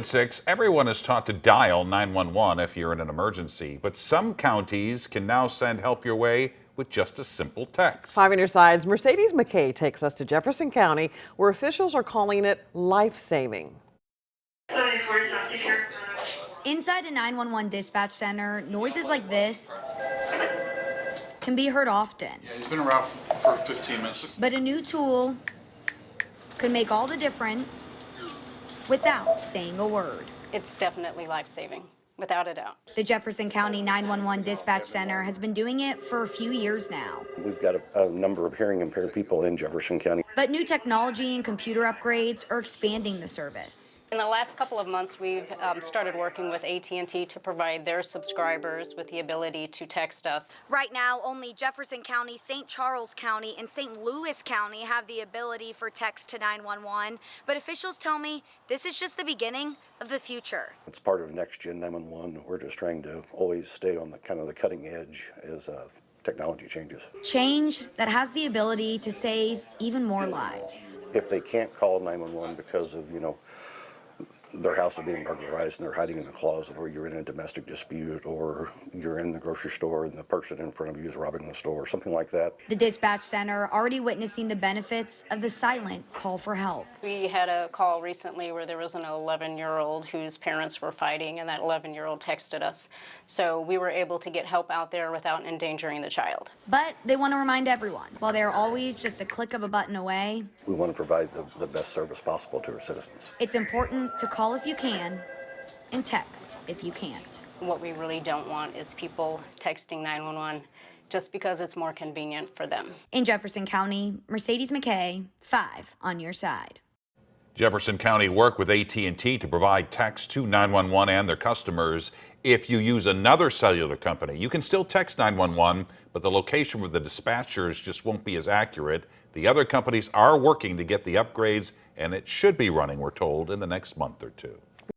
At 6, everyone is taught to dial 911 if you're in an emergency, but some counties can now send help your way with just a simple text. 5 on your sides, Mercedes McKay takes us to Jefferson County, where officials are calling it life-saving. Inside a 911 dispatch center, noises like this can be heard often. Yeah, he's been around for 15 minutes. But a new tool could make all the difference without saying a word. It's definitely life-saving, without a doubt. The Jefferson County 911 Dispatch Center has been doing it for a few years now. We've got a number of hearing impaired people in Jefferson County. But new technology and computer upgrades are expanding the service. In the last couple of months, we've started working with AT&T to provide their subscribers with the ability to text us. Right now, only Jefferson County, St. Charles County, and St. Louis County have the ability for text to 911. But officials tell me this is just the beginning of the future. It's part of Next Gen 911. We're just trying to always stay on the kind of the cutting edge as technology changes. Change that has the ability to save even more lives. If they can't call 911 because of, their house is being burglarized and they're hiding in a closet, or you're in a domestic dispute, or you're in the grocery store and the person in front of you is robbing the store, something like that. The dispatch center already witnessing the benefits of the silent call for help. We had a call recently where there was an 11-year-old whose parents were fighting, and that 11-year-old texted us. So we were able to get help out there without endangering the child. But they want to remind everyone, while they're always just a click of a button away, We want to provide the best service possible to our citizens. it's important to call if you can and text if you can't. What we really don't want is people texting 911 just because it's more convenient for them. In Jefferson County, Mercedes McKay, 5 on your side. Jefferson County worked with AT&T to provide text to 911 and their customers. If you use another cellular company, you can still text 911, but the location for the dispatchers just won't be as accurate. The other companies are working to get the upgrades, and it should be running, we're told, in the next month or two.